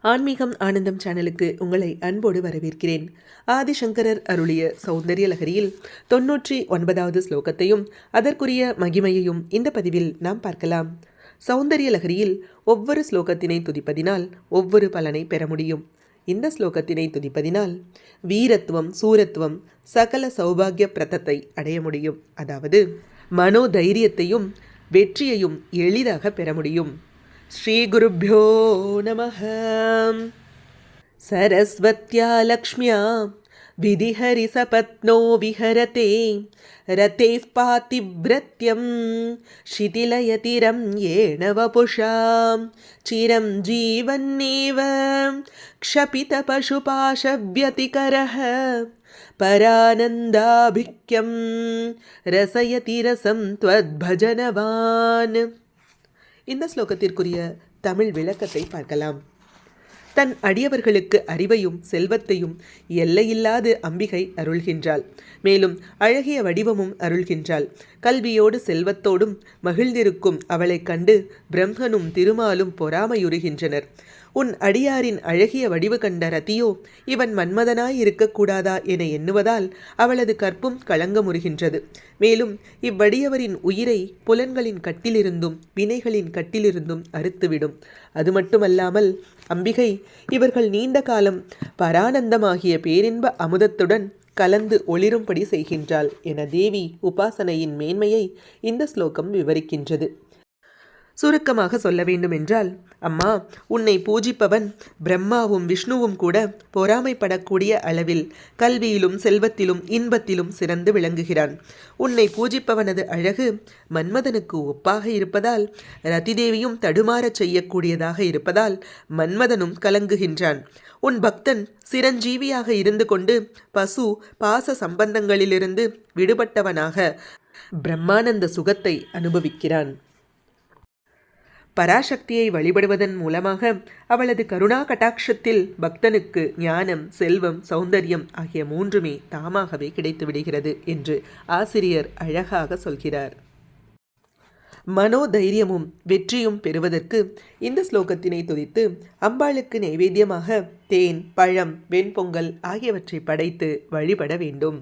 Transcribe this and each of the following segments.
ஆன்மீகம் ஆனந்தம் சேனலுக்கு உங்களை அன்போடு வரவேற்கிறேன். ஆதிசங்கரர் அருளிய சௌந்தரிய லகரியில் 99வது ஸ்லோகத்தையும் அதற்குரிய மகிமையையும் இந்த பதிவில் நாம் பார்க்கலாம். சௌந்தரிய லகரியில் ஒவ்வொரு ஸ்லோகத்தினை துதிப்பதினால் ஒவ்வொரு பலனை பெற முடியும். இந்த ஸ்லோகத்தினை துதிப்பதினால் வீரத்துவம், சூரத்துவம், சகல சௌபாகிய பிரதத்தை அடைய முடியும். அதாவது மனோதைரியத்தையும் வெற்றியையும் எளிதாக பெற முடியும். ஸ்ரீ குருப்யோ நமஹ. சரஸ்வத்யா லக்ஷ்மியா விதிஹரி சபத்னோ விஹரதே ரதேஃ பாதிவ்ரத்யம் ஷிதிலயதிரம் ஏன வபுஷா சிரம் ஜீவன்னேவ க்ஷபித பசுபாஷவ்யதிகரஹ பரானந்தாபிக்யம் ரசயதி ரசம் த்வத்பஜனவான். இந்த ஸ்லோகத்திற்குரிய தமிழ் விளக்கத்தை பார்க்கலாம். தன் அடியவர்களுக்கு அறிவையும் செல்வத்தையும் எல்லையில்லாது அம்பிகை அருள்கின்றாள். மேலும் அழகிய வடிவமும் அருள்கின்றாள். கல்வியோடு செல்வத்தோடும் மகிழ்ந்திருக்கும் அவளை கண்டு பிரம்மனும் திருமாலும் பொறாமையுறுகின்றனர். உன் அடியாரின் அழகிய வடிவு கண்ட ரதியோ இவன் மன்மதனாய் இருக்கக்கூடாதா என எண்ணுவதால் அவளது கற்பும் களங்கமுறுகின்றது. மேலும் இவ்வடியவரின் உயிரை புலன்களின் கட்டிலிருந்தும் வினைகளின் கட்டிலிருந்தும் அறுத்துவிடும். அது மட்டுமல்லாமல் அம்பிகை இவர்கள் நீண்ட காலம் பரானந்தமாகிய பேரின்ப அமுதத்துடன் கலந்து ஒளிரும்படி செய்கின்றாள் என தேவி உபாசனையின் மேன்மையை இந்த ஸ்லோகம் விவரிக்கின்றது. சுருக்கமாக சொல்ல வேண்டுமென்றால், அம்மா, உன்னை பூஜிப்பவன் பிரம்மாவும் விஷ்ணுவும் கூட பொறாமைப்படக்கூடிய அளவில் கல்வியிலும் செல்வத்திலும் இன்பத்திலும் சிறந்து விளங்குகிறான். உன்னை பூஜிப்பவனது அழகு மன்மதனுக்கு ஒப்பாக இருப்பதால், ரதிதேவியும் தடுமாறச் செய்யக்கூடியதாக இருப்பதால் மன்மதனும் கலங்குகின்றான். உன் பக்தன் சிரஞ்சீவியாக இருந்து கொண்டு பசு பாச சம்பந்தங்களிலிருந்து விடுபட்டவனாக பிரம்மானந்த சுகத்தை அனுபவிக்கிறான். பராசக்தியை வழிபடுவதன் மூலமாக அவளது கருணா கட்டாட்சத்தில் பக்தனுக்கு ஞானம், செல்வம், சௌந்தரியம் ஆகிய மூன்றுமே தாமாகவே கிடைத்து விடுகிறது என்று ஆசிரியர் அழகாக சொல்கிறார். மனோதைரியமும் வெற்றியும் பெறுவதற்கு இந்த ஸ்லோகத்தினை துதித்து அம்பாளுக்கு நைவேத்தியமாக தேன், பழம், வெண்பொங்கல் ஆகியவற்றை படைத்து வழிபட வேண்டும்.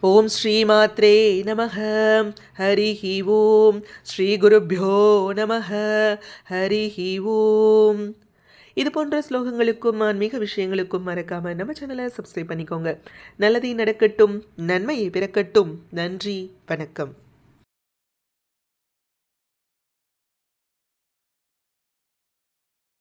ஓம் ஸ்ரீமாத்ரே நமஹ. ஹரிஹி ஓம். ஸ்ரீ குருப்யோ நமஹ. ஹரிஹி ஓம். இது போன்ற ஸ்லோகங்களுக்கும் ஆன்மீக விஷயங்களுக்கும் மறக்காம நம்ம சேனலை சப்ஸ்கிரைப் பண்ணிக்கோங்க. நல்லதே நடக்கட்டும், நன்மையை பிறக்கட்டும். நன்றி, வணக்கம்.